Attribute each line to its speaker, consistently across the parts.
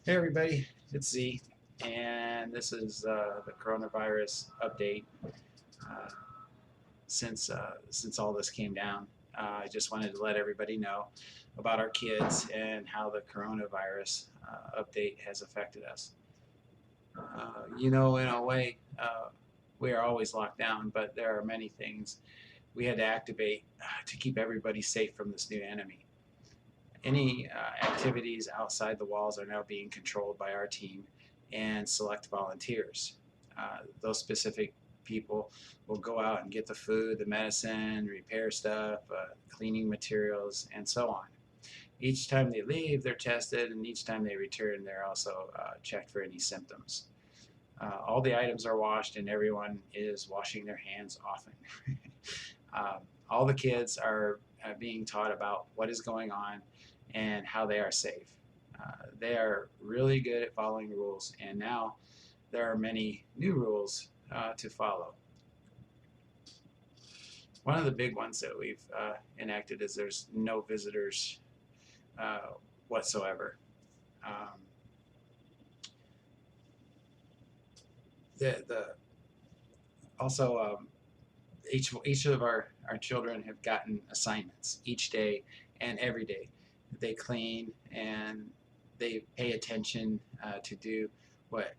Speaker 1: Hey everybody, it's Z, and this is the coronavirus update. Uh, since all this came down, I just wanted to let everybody know about our kids and how the coronavirus update has affected us. In a way, we are always locked down, but there are many things we had to activate to keep everybody safe from this new enemy. Any activities outside the walls are now being controlled by our team and select volunteers. Those specific people will go out and get the food, the medicine, repair stuff, cleaning materials, and so on. Each time they leave, they're tested, and each time they return, they're also checked for any symptoms. All the items are washed, and everyone is washing their hands often. All the kids are being taught about what is going on and how they are safe. They are really good at following rules, and now there are many new rules to follow. One of the big ones that we've enacted is there's no visitors whatsoever. Um, the also each of our children have gotten assignments each day and every day. They clean and they pay attention to do what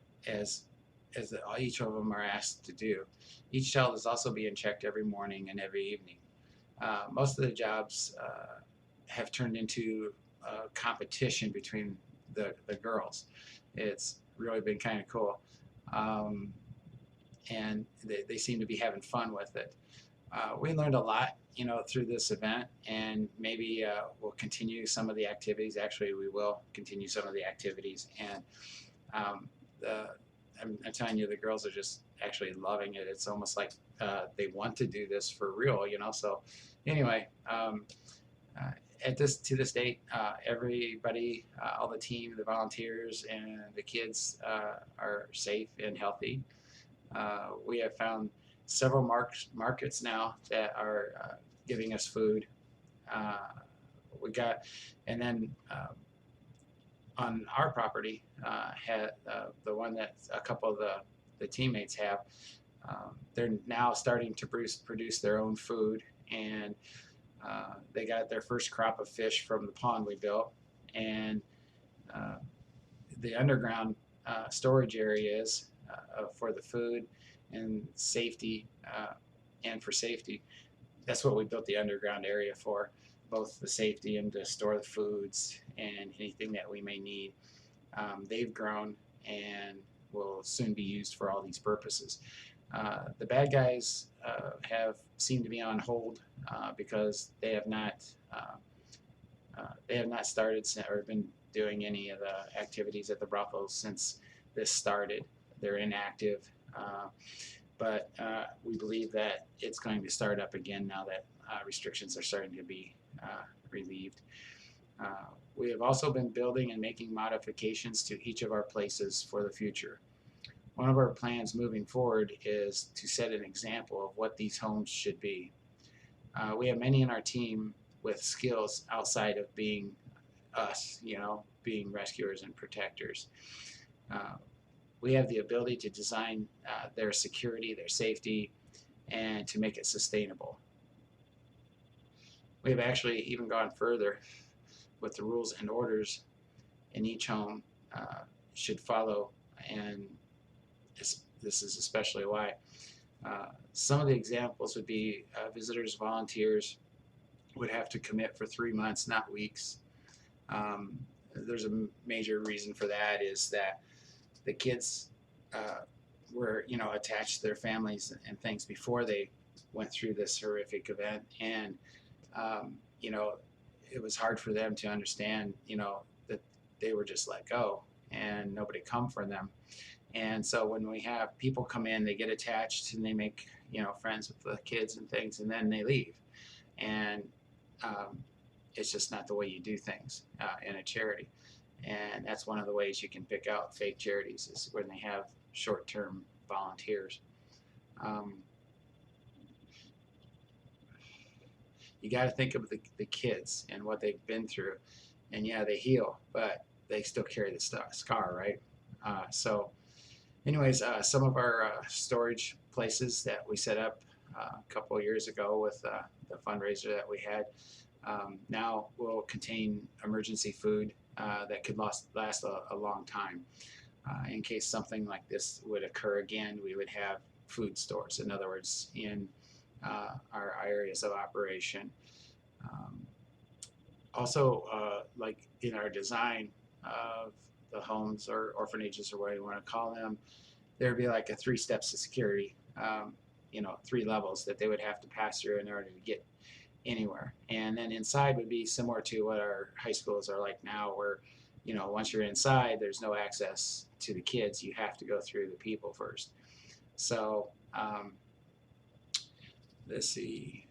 Speaker 1: each of them are asked to do. Each child is also being checked every morning and every evening. Most of the jobs have turned into a competition between the girls. It's really been kind of cool. Um, and they seem to be having fun with it. We learned a lot, through this event, and maybe we'll continue some of the activities. Actually, we will continue some of the activities, and um, I'm telling you, the girls are just actually loving it. It's almost like they want to do this for real. So, anyway, uh, to this date, everybody, all the team, the volunteers, and the kids are safe and healthy. We have found several markets now that are giving us food. Uh, we got, and then on our property, had the one that a couple of the teammates have. They're now starting to produce their own food, and they got their first crop of fish from the pond we built, and uh, the underground storage areas for the food and safety, and for safety. That's what we built the underground area for, both the safety and to store the foods and anything that we may need. They've grown and will soon be used for all these purposes. The bad guys have seemed to be on hold because they have not started or been doing any of the activities at the brothels since this started. They're inactive, but we believe that it's going to start up again now that restrictions are starting to be relieved. We have also been building and making modifications to each of our places for the future. One of our plans moving forward is to set an example of what these homes should be. We have many in our team with skills outside of being us, being rescuers and protectors. Uh, we have the ability to design their security, their safety, and to make it sustainable. We have actually even gone further with the rules and orders in each home should follow, and this is especially why. Some of the examples would be visitors, volunteers would have to commit for 3 months, not weeks. There's a major reason for that is that the kids were, attached to their families and things before they went through this horrific event, and it was hard for them to understand, that they were just let go and nobody come for them. And so when we have people come in, they get attached and they make, friends with the kids and things, and then they leave. And it's just not the way you do things in a charity. And that's one of the ways you can pick out fake charities is when they have short-term volunteers. You got to think of the kids and what they've been through. And yeah, they heal, but they still carry the scar, right? So anyways, some of our storage places that we set up a couple of years ago with the fundraiser that we had now will contain emergency food that could last a long time. In case something like this would occur again, we would have food stores, in other words, in our areas of operation. Um, Also, like in our design of the homes or orphanages or whatever you want to call them, there'd be like a 3 steps to security, you know, 3 levels that they would have to pass through in order to get anywhere. And then inside would be similar to what our high schools are like now, where, you know, once you're inside, there's no access to the kids. You have to go through the people first. So let's see.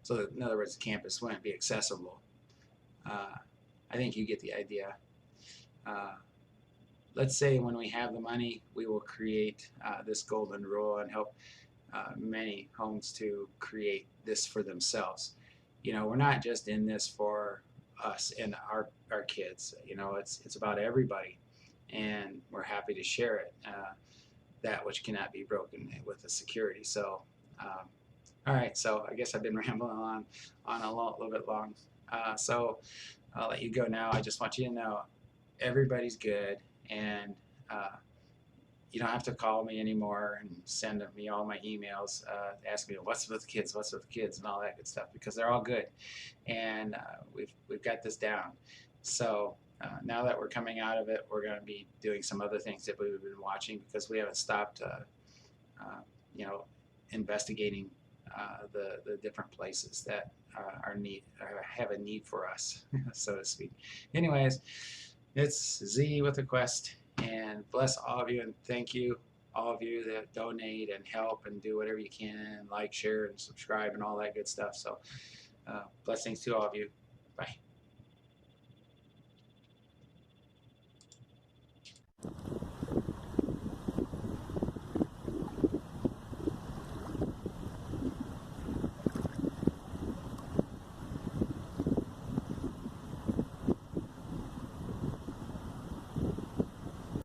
Speaker 1: So in other words, the campus wouldn't be accessible. Uh, I think you get the idea. Uh, let's say when we have the money, we will create this golden rule and help many homes to create this for themselves. You know, we're not just in this for us and our kids. You know, it's about everybody, and we're happy to share it. That which cannot be broken with the security. So, all right. So I guess I've been rambling on a little bit long. So I'll let you go now. I just want you to know everybody's good, and you don't have to call me anymore and send me all my emails, ask me what's with the kids, what's with the kids, and all that good stuff, because they're all good, and we've got this down. So now that we're coming out of it, we're going to be doing some other things that we've been watching, because we haven't stopped, you know, investigating the different places that have a need for us, so to speak. Anyways, it's Z with a Quest, and bless all of you, and thank you all of you that donate and help and do whatever you can, like, share, and subscribe, and all that good stuff. So blessings to all of you. Bye.